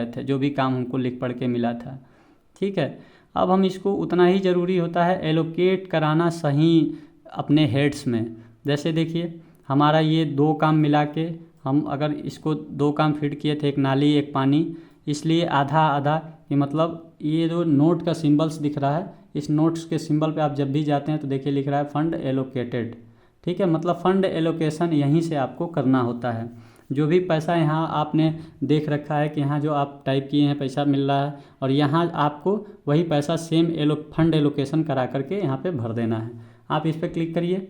थे जो भी काम हमको लिख पढ़ के मिला था, ठीक है। अब हम इसको उतना ही ज़रूरी होता है एलोकेट कराना सही अपने हेड्स में। जैसे देखिए हमारा ये 2 काम मिला के, हम अगर इसको 2 काम फीड किए थे, एक नाली एक पानी, इसलिए आधा आधा कि मतलब ये जो नोट का सिंबल्स दिख रहा है, इस नोट्स के सिंबल पे आप जब भी जाते हैं तो देखिए लिख रहा है फंड एलोकेटेड, ठीक है। मतलब फंड एलोकेशन यहीं से आपको करना होता है। जो भी पैसा यहाँ आपने देख रखा है कि यहाँ जो आप टाइप किए हैं पैसा मिल रहा है, और यहाँ आपको वही पैसा सेम फंड एलोकेशन करा करके यहाँ पे भर देना है। आप इस पर क्लिक करिए,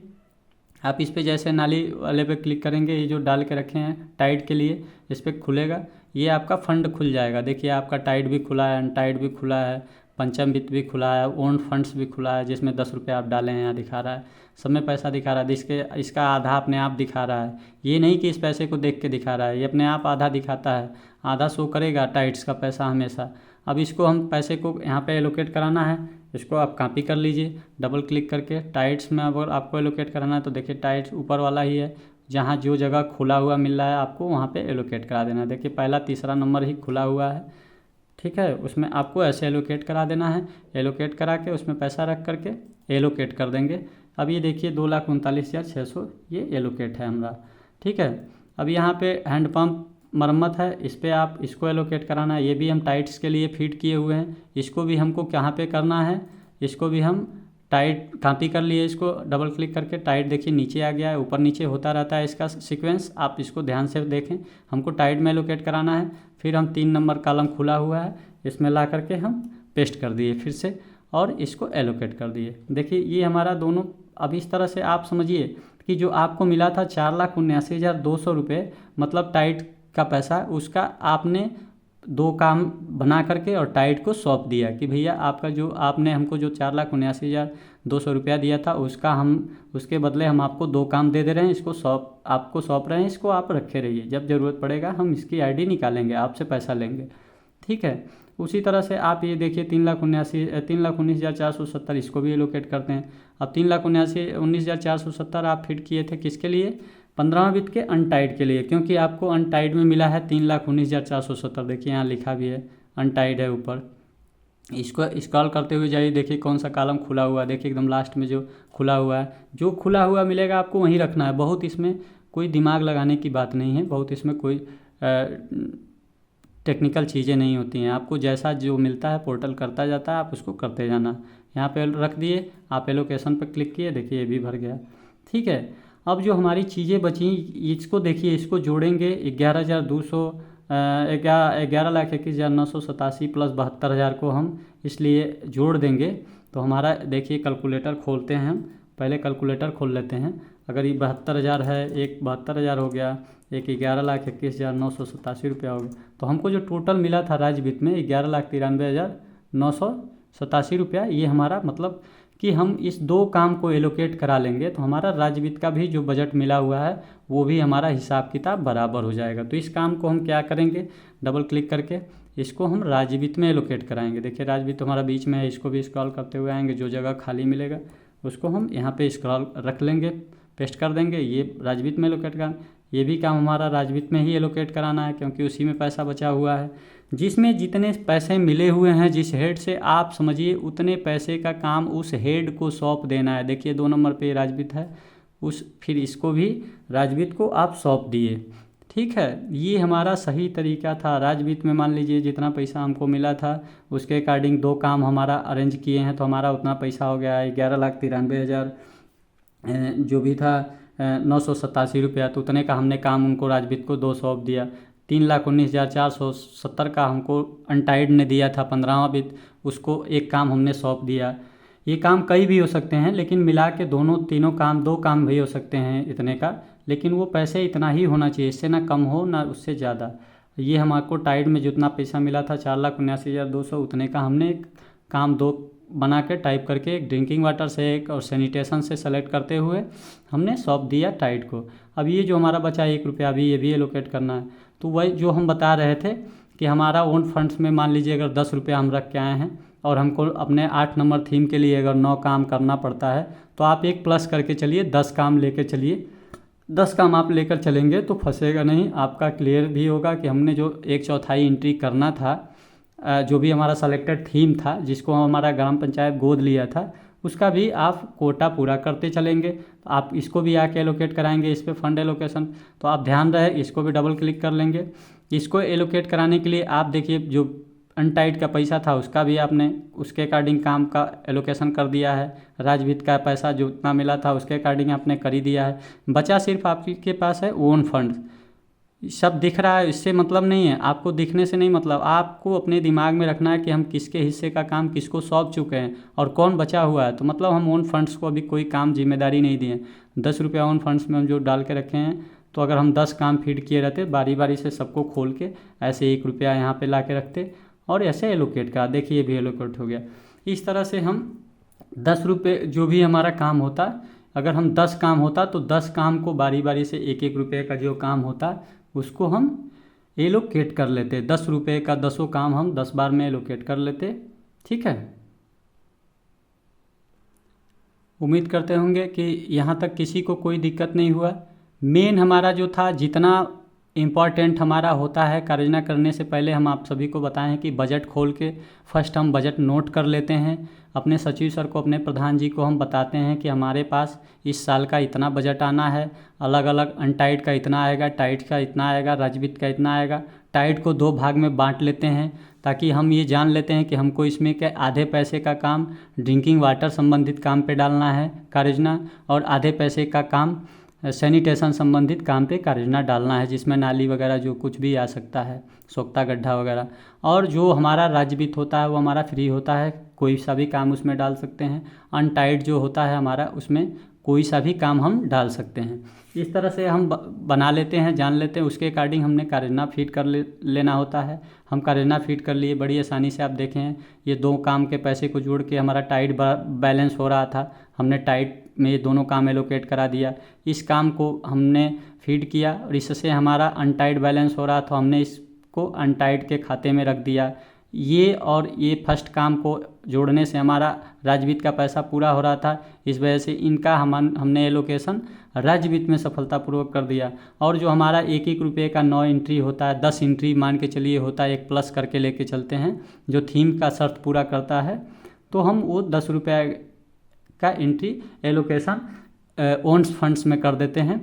आप इस पर जैसे नाली वाले पे क्लिक करेंगे, ये जो डाल के रखे हैं टाइड के लिए, इस पर खुलेगा, ये आपका फंड खुल जाएगा। देखिए आपका टाइड भी खुला है, अनटाइड भी खुला है, पंचम वित्त भी खुला है, ओन फंड्स भी खुला है, जिसमें 10 रुपये आप डालें हैं, यहाँ दिखा रहा है, सब में पैसा दिखा रहा है। इसका आधा अपने आप दिखा रहा है, ये नहीं कि इस पैसे को देख के दिखा रहा है, ये अपने आप आधा दिखाता है, आधा शो करेगा टाइड्स का पैसा हमेशा। अब इसको हम पैसे को यहाँ पे एलोकेट कराना है, इसको आप कॉपी कर लीजिए डबल क्लिक करके। टाइड्स में अगर आपको एलोकेट कराना है तो देखिए टाइड्स ऊपर वाला ही है, जहाँ जो जगह खुला हुआ मिल रहा है आपको वहाँ पे एलोकेट करा देना है। देखिए पहला तीसरा नंबर ही खुला हुआ है, ठीक है, उसमें आपको ऐसे एलोकेट करा देना है। एलोकेट करा के उसमें पैसा रख करके एलोकेट कर देंगे। अब ये देखिए 2,39,600 ये एलोकेट है हमारा, ठीक है। अब यहाँ पे हैंडपम्प मरम्मत है, इस पर आप इसको एलोकेट कराना है, ये भी हम टाइट्स के लिए फीड किए हुए हैं, इसको भी हमको कहाँ पे करना है, इसको भी हम टाइट कॉपी कर लिए, इसको डबल क्लिक करके टाइट देखिए नीचे आ गया है, ऊपर नीचे होता रहता है इसका सीक्वेंस, आप इसको ध्यान से देखें। हमको टाइट में एलोकेट कराना है फिर हम 3 नंबर कॉलम खुला हुआ है, इसमें ला करके हम पेस्ट कर दिए फिर से और इसको एलोकेट कर दिए। देखिए ये हमारा दोनों, अब इस तरह से आप समझिए कि जो आपको मिला था 4,79,200 रुपये, मतलब टाइट का पैसा, उसका आपने 2 काम बना करके और टाइट को सौंप दिया कि भैया आपका जो आपने हमको जो 4,79,200 रुपया दिया था उसका हम उसके बदले हम आपको 2 काम दे रहे हैं, इसको आपको सौंप रहे हैं, इसको आप रखे रहिए, जब ज़रूरत पड़ेगा हम इसकी आईडी निकालेंगे, आपसे पैसा लेंगे। ठीक है, उसी तरह से आप ये देखिए 3,19,470 इसको भी एलोकेट करते हैं। अब 3,19,470 आप फिट किए थे किसके लिए? 15वां वित्त के अनटाइड के लिए, क्योंकि आपको अनटाइड में मिला है 3,19,470। देखिए यहाँ लिखा भी है अनटाइड है ऊपर। इसको स्क्रॉल करते हुए जाइए, देखिए कौन सा कॉलम खुला हुआ है, देखिए एकदम लास्ट में जो खुला हुआ है, जो खुला हुआ मिलेगा आपको वहीं रखना है। बहुत इसमें कोई दिमाग लगाने की बात नहीं है, बहुत इसमें कोई टेक्निकल चीज़ें नहीं होती हैं। आपको जैसा जो मिलता है पोर्टल करता जाता है, आप उसको करते जाना। यहाँ पे रख दिए, आप एलोकेशन पर क्लिक किए, देखिए ये भी भर गया। ठीक है, अब जो हमारी चीज़ें बची इसको देखिए, इसको जोड़ेंगे 11,21,987 प्लस 72,000 को हम इसलिए जोड़ देंगे। तो हमारा देखिए कैलकुलेटर खोलते हैं, हम पहले कैलकुलेटर खोल लेते हैं। अगर ये 72,000 है, एक 72,000 हो गया, एक 11,21,987 रुपया हो गया, तो हमको जो टोटल मिला था राज्य वित्त में 11,93,987 रुपया, ये हमारा मतलब कि हम इस 2 काम को एलोकेट करा लेंगे तो हमारा राज्य वित्त का भी जो बजट मिला हुआ है वो भी हमारा हिसाब किताब बराबर हो जाएगा। तो इस काम को हम क्या करेंगे, डबल क्लिक करके इसको हम राज्य वित्त में एलोकेट कराएंगे। देखिए राज्य वित्त हमारा बीच में है, इसको भी स्क्रॉल करते हुए आएंगे, जो जगह खाली मिलेगा उसको हम यहाँ पे स्क्रॉल रख लेंगे, पेस्ट कर देंगे, ये राज्य वित्त में एलोकेट कर। ये भी काम हमारा राज्य वित्त में ही एलोकेट कराना है, क्योंकि उसी में पैसा बचा हुआ है। जिसमें जितने पैसे मिले हुए हैं जिस हेड से, आप समझिए उतने पैसे का काम उस हेड को सौंप देना है। देखिए 2 नंबर पे राज्य वित्त है, फिर इसको भी राज्य वित्त को आप सौंप दिए। ठीक है, ये हमारा सही तरीका था। राज्य वित्त में मान लीजिए जितना पैसा हमको मिला था उसके अकॉर्डिंग 2 काम हमारा अरेंज किए हैं, तो हमारा उतना पैसा हो गया 11,93,000 जो भी था 987 रुपया। तो उतने का हमने काम उनको राज्य वित्त को 2 सौंप दिया। 3,19,470 का हमको अनटाइड ने दिया था 15वां वित्त, उसको एक काम हमने सौंप दिया। ये काम कई भी हो सकते हैं, लेकिन मिला के तीनों काम 2 काम भी हो सकते हैं इतने का, लेकिन वो पैसे इतना ही होना चाहिए, इससे ना कम हो ना उससे ज़्यादा। ये हमको टाइड में जितना पैसा मिला था 4,79,200, उतने का हमने काम 2 बना के टाइप करके एक ड्रिंकिंग वाटर से एक और सैनिटेशन से सेलेक्ट करते हुए हमने सौंप दिया टाइड को। अब ये जो हमारा बचा 1 रुपया अभी ये भी एलोकेट करना है। तो वही जो हम बता रहे थे कि हमारा ओन फंड्स में मान लीजिए अगर 10 रुपया हम रख के आए हैं और हमको अपने 8 नंबर थीम के लिए अगर 9 काम करना पड़ता है, तो आप एक प्लस करके चलिए, 10 काम लेके चलिए। 10 काम आप लेकर चलेंगे तो फंसेगा नहीं, आपका क्लियर भी होगा कि हमने जो 1/4 एंट्री करना था, जो भी हमारा सेलेक्टेड थीम था जिसको हमारा ग्राम पंचायत गोद लिया था, उसका भी आप कोटा पूरा करते चलेंगे। तो आप इसको भी आके एलोकेट कराएंगे, इस पर फंड एलोकेशन। तो आप ध्यान रहे, इसको भी डबल क्लिक कर लेंगे। इसको एलोकेट कराने के लिए आप देखिए जो अनटाइड का पैसा था उसका भी आपने उसके अकॉर्डिंग काम का एलोकेशन कर दिया है। राज्य वित्त का पैसा जो उतना मिला था उसके अकॉर्डिंग आपने कर ही दिया है। बचा सिर्फ आपके पास है ओन फंड। सब दिख रहा है, इससे मतलब नहीं है, आपको दिखने से नहीं मतलब, आपको अपने दिमाग में रखना है कि हम किसके हिस्से का काम किसको सौंप चुके हैं और कौन बचा हुआ है। तो मतलब हम ओन फंड्स को अभी कोई काम जिम्मेदारी नहीं दिए। 10 रुपया ओन फंड्स में हम जो डाल के रखे हैं, तो अगर हम 10 काम फीड किए रहते बारी बारी से सबको खोल के, ऐसे 1 रुपया यहाँ पे ला के रखते और ऐसे एलोकेट का, देखिए ये भी एलोकेट हो गया। इस तरह से हम 10 रुपये जो भी हमारा काम होता, अगर हम 10 काम होता तो 10 काम को बारी बारी से 1-1 रुपये का जो काम होता उसको हम एलोकेट कर लेते। 10 रुपये का 10 काम हम 10 बार में एलोकेट कर लेते। ठीक है, उम्मीद करते होंगे कि यहाँ तक किसी को कोई दिक्कत नहीं हुआ। मेन हमारा जो था, जितना इम्पॉर्टेंट हमारा होता है कार्ययोजना करने से पहले, हम आप सभी को बताएं कि बजट खोल के फर्स्ट हम बजट नोट कर लेते हैं। अपने सचिव सर को, अपने प्रधान जी को हम बताते हैं कि हमारे पास इस साल का इतना बजट आना है, अलग अलग अनटाइड का इतना आएगा, टाइट का इतना आएगा, राज्य वित्त का इतना आएगा। टाइट को 2 भाग में बांट लेते हैं ताकि हम ये जान लेते हैं कि हमको इसमें के आधे पैसे का काम ड्रिंकिंग वाटर संबंधित काम पे डालना है कार्ययोजना, और आधे पैसे का काम सैनिटेशन संबंधित काम पे कार्य योजना डालना है, जिसमें नाली वगैरह जो कुछ भी आ सकता है, सोख्ता गड्ढा वगैरह। और जो हमारा राज्य वित्त होता है वो हमारा फ्री होता है, कोई सा भी काम उसमें डाल सकते हैं। अनटाइड जो होता है हमारा, उसमें कोई सा भी काम हम डाल सकते हैं। इस तरह से हम बना लेते हैं, जान लेते हैं, उसके अकॉर्डिंग हमने कार्य योजना फीड कर लेना होता है। हम कार्य योजना फीड कर लिए बड़ी आसानी से। आप देखें ये 2 काम के पैसे को जोड़ के हमारा टाइट बैलेंस हो रहा था, हमने टाइट में ये दोनों काम एलोकेट करा दिया। इस काम को हमने फीड किया और इससे हमारा अनटाइट बैलेंस हो रहा था, हमने इसको अनटाइट के खाते में रख दिया। ये और ये फर्स्ट काम को जोड़ने से हमारा राज्य वित्त का पैसा पूरा हो रहा था, इस वजह से इनका हमने एलोकेशन राज्य वित्त में सफलतापूर्वक कर दिया। और जो हमारा 1-1 रुपये का 9 एंट्री होता है, 10 एंट्री मान के चलिए होता है, एक प्लस करके लेके चलते हैं, जो थीम का शर्त पूरा करता है, तो हम वो 10 रुपये का एंट्री एलोकेशन ओन्स फंड्स में कर देते हैं।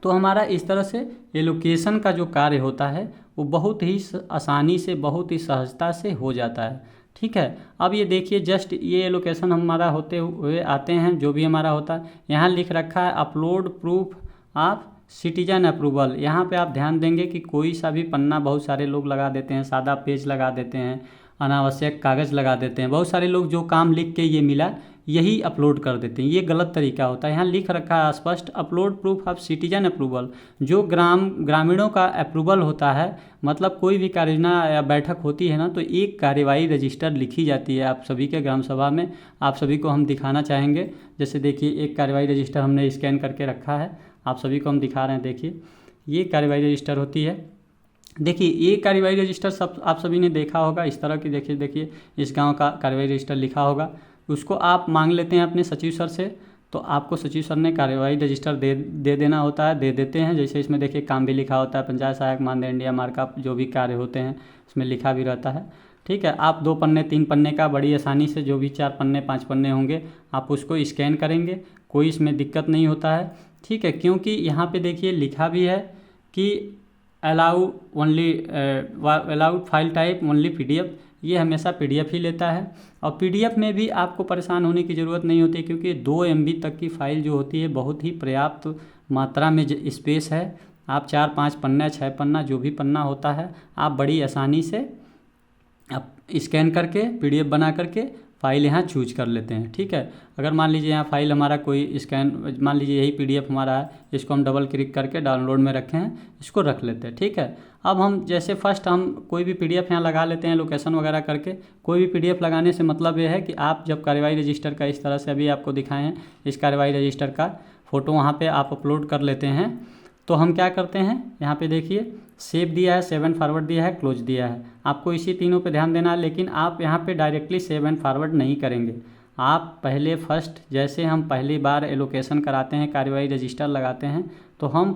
तो हमारा इस तरह से एलोकेशन का जो कार्य होता है वो बहुत ही आसानी से, बहुत ही सहजता से हो जाता है। ठीक है, अब ये देखिए जस्ट ये एलोकेशन हमारा होते हुए आते हैं, जो भी हमारा होता है यहाँ लिख रखा है upload proof of citizen approval. यहाँ पे आप ध्यान देंगे कि कोई सा भी पन्ना, बहुत सारे लोग लगा देते हैं, सादा पेज लगा देते हैं, अनावश्यक कागज़ लगा देते हैं, बहुत सारे लोग जो काम लिख के ये मिला यही अपलोड कर देते हैं। ये गलत तरीका होता है। यहाँ लिख रखा है स्पष्ट upload proof of citizen approval. जो ग्रामीणों का अप्रूवल होता है, मतलब कोई भी कार्य योजना या बैठक होती है ना, तो एक कार्यवाही रजिस्टर लिखी जाती है आप सभी के ग्राम सभा में। आप सभी को हम दिखाना चाहेंगे, जैसे देखिए एक कार्यवाही रजिस्टर हमने स्कैन करके रखा है, आप सभी को हम दिखा रहे हैं। देखिए ये कार्यवाही रजिस्टर होती है। देखिए ये कार्यवाही रजिस्टर सब आप सभी ने देखा होगा इस तरह की। देखिए इस गांव का कार्यवाही रजिस्टर लिखा होगा, उसको आप मांग लेते हैं अपने सचिव सर से, तो आपको सचिव सर ने कार्यवाही रजिस्टर दे देना होता है, दे देते हैं। जैसे इसमें देखिए काम भी लिखा होता है, पंचायत सहायक मानदेय इंडिया मार्कअप, जो भी कार्य होते हैं इसमें लिखा भी रहता है। ठीक है, आप 2 पन्ने 3 पन्ने का बड़ी आसानी से, जो भी 4 पन्ने 5 पन्ने होंगे, आप उसको स्कैन करेंगे, कोई इसमें दिक्कत नहीं होता है। ठीक है, क्योंकि यहाँ पे देखिए लिखा भी है कि allowed file type only PDF, ये हमेशा PDF ही लेता है। और PDF में भी आपको परेशान होने की ज़रूरत नहीं होती, क्योंकि 2 MB तक की फ़ाइल जो होती है बहुत ही पर्याप्त मात्रा में स्पेस है। आप 4-5 पन्ना 6 पन्ना जो भी पन्ना होता है, आप बड़ी आसानी से आप स्कैन करके PDF बना करके फ़ाइल यहाँ चूज कर लेते हैं। ठीक है, अगर मान लीजिए यहाँ फ़ाइल हमारा कोई स्कैन, मान लीजिए यही PDF हमारा है, इसको हम डबल क्लिक करके डाउनलोड में रखे हैं, इसको रख लेते हैं। ठीक है, अब हम जैसे फर्स्ट हम कोई भी PDF यहाँ लगा लेते हैं लोकेशन वगैरह करके। कोई भी PDF लगाने से मतलब ये है कि आप जब कार्यवाही रजिस्टर का इस तरह से अभी आपको दिखाए हैं, इस कार्यवाही रजिस्टर का फ़ोटो वहाँ पर आप अपलोड कर लेते हैं, तो हम क्या करते हैं, यहाँ पे देखिए सेव दिया है, सेव एंड फॉरवर्ड दिया है, क्लोज दिया है। आपको इसी तीनों पे ध्यान देना है, लेकिन आप यहाँ पे डायरेक्टली सेव एंड फॉरवर्ड नहीं करेंगे। आप पहले फर्स्ट, जैसे हम पहली बार एलोकेशन कराते हैं, कार्यवाही रजिस्टर लगाते हैं, तो हम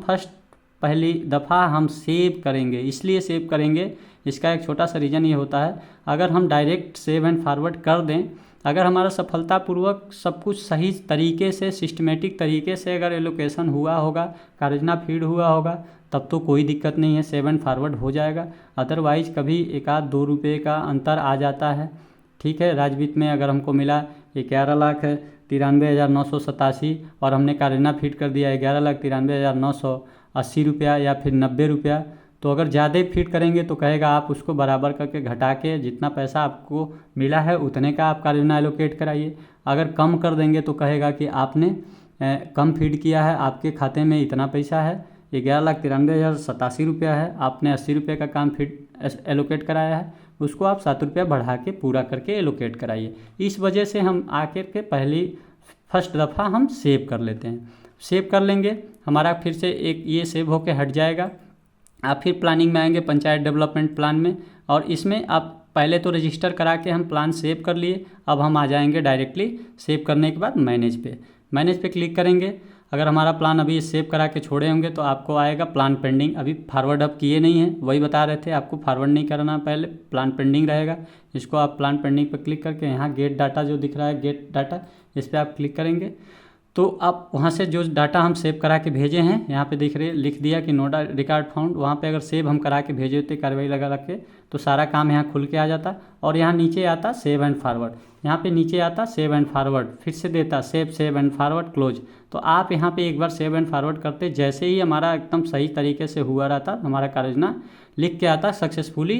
पहली दफ़ा हम सेव करेंगे। इसलिए सेव करेंगे, इसका एक छोटा सा रीज़न ये होता है, अगर हम डायरेक्ट सेव एंड फॉरवर्ड कर दें, अगर हमारा सफलतापूर्वक सब कुछ सही तरीके से, सिस्टमेटिक तरीके से अगर एलोकेशन हुआ होगा, कार्य योजना फीड हुआ होगा, तब तो कोई दिक्कत नहीं है, सेव एंड फॉरवर्ड हो जाएगा। अदरवाइज़ कभी 1-2 रुपये का अंतर आ जाता है। ठीक है, राज्य वित्त में अगर हमको मिला 11,93,987 और हमने कार्य योजना फीड कर दिया 11,93,980 रुपया या फिर 90 रुपया, तो अगर ज़्यादा फीड करेंगे तो कहेगा आप उसको बराबर करके घटा के जितना पैसा आपको मिला है उतने का आप कार्य योजना एलोकेट कराइए। अगर कम कर देंगे तो कहेगा कि आपने कम फीड किया है, आपके खाते में इतना पैसा है, 11,93,087 रुपया है, आपने 80 रुपये का काम फीड एलोकेट कराया है, उसको आप 7 रुपया बढ़ा के पूरा करके एलोकेट कराइए। इस वजह से हम आकर के फर्स्ट दफ़ा हम सेव कर लेते हैं। सेव कर लेंगे, हमारा फिर से एक ये सेव होके हट जाएगा। आप फिर प्लानिंग में आएंगे, पंचायत डेवलपमेंट प्लान में, और इसमें आप पहले तो रजिस्टर करा के हम प्लान सेव कर लिए। अब हम आ जाएंगे डायरेक्टली सेव करने के बाद मैनेज पे क्लिक करेंगे। अगर हमारा प्लान अभी सेव करा के छोड़े होंगे तो आपको आएगा प्लान पेंडिंग, अभी फॉरवर्ड अब किए नहीं हैं, वही बता रहे थे आपको फॉरवर्ड नहीं करना, पहले प्लान पेंडिंग रहेगा। इसको आप प्लान पेंडिंग पर क्लिक करके यहाँ गेट डाटा जो दिख रहा है, गेट डाटा, इस पर आप क्लिक करेंगे तो आप वहाँ से जो डाटा हम सेव करा के भेजे हैं, यहाँ पे लिख दिया कि नो रिकॉर्ड फाउंड, वहाँ पे अगर सेव हम करा के भेजे होते कार्रवाई लगा के, तो सारा काम यहाँ खुल के आ जाता और यहाँ नीचे आता सेव एंड फॉरवर्ड। यहाँ पे नीचे आता सेव एंड फॉरवर्ड, फिर से देता सेव एंड फॉरवर्ड क्लोज। तो आप यहाँ पे एक बार सेव एंड फॉरवर्ड करते, जैसे ही हमारा एकदम सही तरीके से हुआ रहता, हमारा कार्ययोजना लिख के आता सक्सेसफुली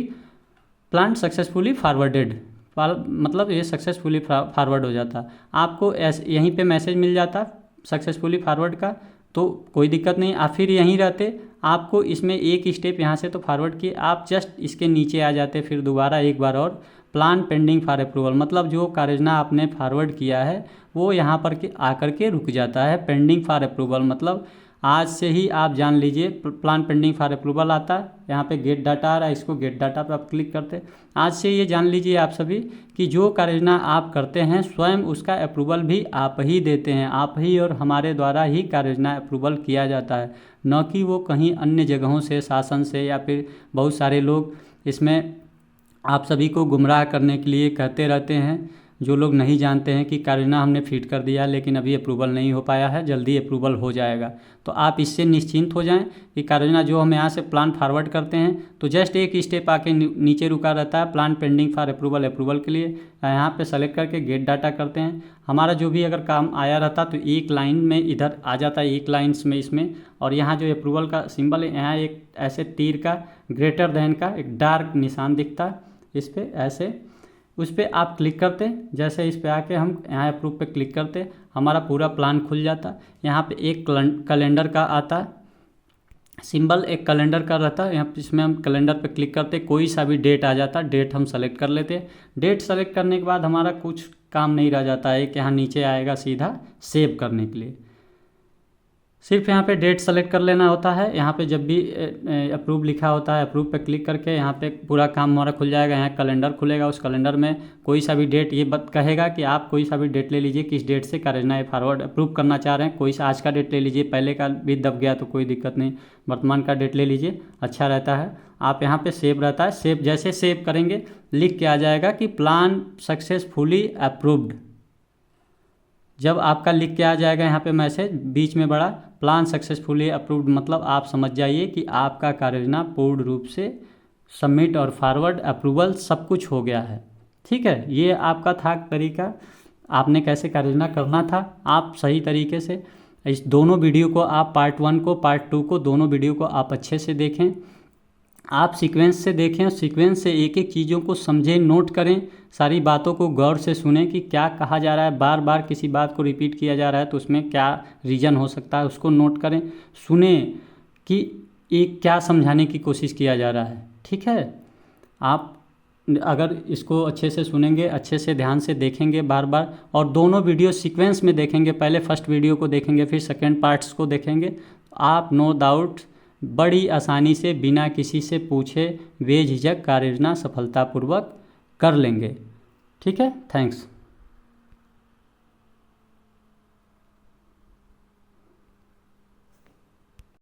प्लान सक्सेसफुली फॉरवर्डेड, मतलब ये सक्सेसफुली फॉरवर्ड हो जाता। आपको यहीं पे मैसेज मिल जाता सक्सेसफुली फॉरवर्ड का, तो कोई दिक्कत नहीं, आप फिर यहीं रहते। आपको इसमें एक स्टेप यहाँ से तो फॉरवर्ड किए, आप जस्ट इसके नीचे आ जाते, फिर दोबारा एक बार और प्लान पेंडिंग फॉर अप्रूवल, मतलब जो कार्ययोजना आपने फॉरवर्ड किया है वो यहाँ पर के आकर के रुक जाता है। पेंडिंग फॉर अप्रूवल मतलब आज से ही आप जान लीजिए प्लान पेंडिंग फॉर अप्रूवल आता है, यहाँ पे गेट डाटा आ रहा है, इसको गेट डाटा पे आप क्लिक करते। आज से ये जान लीजिए आप सभी कि जो कार्ययोजना आप करते हैं स्वयं उसका अप्रूवल भी आप ही देते हैं, आप ही और हमारे द्वारा ही कार्ययोजना अप्रूवल किया जाता है, न कि वो कहीं अन्य जगहों से, शासन से, या फिर बहुत सारे लोग इसमें आप सभी को गुमराह करने के लिए कहते रहते हैं। जो लोग नहीं जानते हैं कि कार्ययोजना हमने फीड कर दिया लेकिन अभी अप्रूवल नहीं हो पाया है, जल्दी अप्रूवल हो जाएगा। तो आप इससे निश्चिंत हो जाएं कि कार्ययोजना जो हम यहाँ से प्लान फॉरवर्ड करते हैं तो जस्ट एक स्टेप आके नीचे रुका रहता है प्लान पेंडिंग फॉर अप्रूवल के लिए। यहाँ पे सेलेक्ट करके गेट डाटा करते हैं, हमारा जो भी अगर काम आया रहता तो एक लाइन में इधर आ जाता है, एक लाइन्स में इसमें। और यहाँ जो अप्रूवल का सिंबल है, यहाँ एक ऐसे तीर का ग्रेटर देन का एक डार्क निशान दिखता है, इस पर ऐसे उस पर आप क्लिक करते। जैसे इस पे आके हम यहाँ अप्रूव पे क्लिक करते, हमारा पूरा प्लान खुल जाता। यहाँ पे एक कैलेंडर का आता सिंबल, एक कैलेंडर का रहता है, यहाँ इसमें हम कैलेंडर पे क्लिक करते, कोई सा भी डेट आ जाता, डेट हम सेलेक्ट कर लेते। डेट सेलेक्ट करने के बाद हमारा कुछ काम नहीं रह जाता है कि यहाँ नीचे आएगा सीधा सेव करने के लिए, सिर्फ यहाँ पे डेट सेलेक्ट कर लेना होता है। यहाँ पे जब भी अप्रूव लिखा होता है अप्रूव पे क्लिक करके यहाँ पे पूरा काम हमारा खुल जाएगा। यहाँ कैलेंडर खुलेगा, उस कैलेंडर में कोई सा भी डेट, ये कहेगा कि आप कोई सा भी डेट ले लीजिए, किस डेट से कार्ययोजना फॉरवर्ड अप्रूव करना चाह रहे हैं। कोई सा आज का डेट ले लीजिए, पहले का भी दब गया तो कोई दिक्कत नहीं, वर्तमान का डेट ले लीजिए, अच्छा रहता है। आप यहाँ पे सेव रहता है, सेव जैसे सेव करेंगे लिख के आ जाएगा कि प्लान सक्सेसफुली अप्रूव्ड। जब आपका लिख के आ जाएगा यहाँ पे मैसेज बीच में बड़ा प्लान सक्सेसफुली अप्रूव्ड, मतलब आप समझ जाइए कि आपका कार्ययोजना पूर्ण रूप से सबमिट और फॉरवर्ड अप्रूवल सब कुछ हो गया है। ठीक है, ये आपका था तरीका, आपने कैसे कार्ययोजना करना था। आप सही तरीके से इस दोनों वीडियो को, आप पार्ट 1 को पार्ट 2 को, दोनों वीडियो को आप अच्छे से देखें, आप सीक्वेंस से देखें, सीक्वेंस से एक एक चीज़ों को समझें, नोट करें, सारी बातों को गौर से सुनें कि क्या कहा जा रहा है। बार बार किसी बात को रिपीट किया जा रहा है तो उसमें क्या रीज़न हो सकता है, उसको नोट करें, सुने कि एक क्या समझाने की कोशिश किया जा रहा है। ठीक है, आप अगर इसको अच्छे से सुनेंगे, अच्छे से ध्यान से देखेंगे बार बार, और दोनों वीडियो सीक्वेंस में देखेंगे, पहले फर्स्ट वीडियो को देखेंगे फिर सेकेंड पार्ट्स को देखेंगे, आप नो डाउट बड़ी आसानी से बिना किसी से पूछे बेझिझक कार्ययोजना सफलतापूर्वक कर लेंगे। ठीक है, थैंक्स।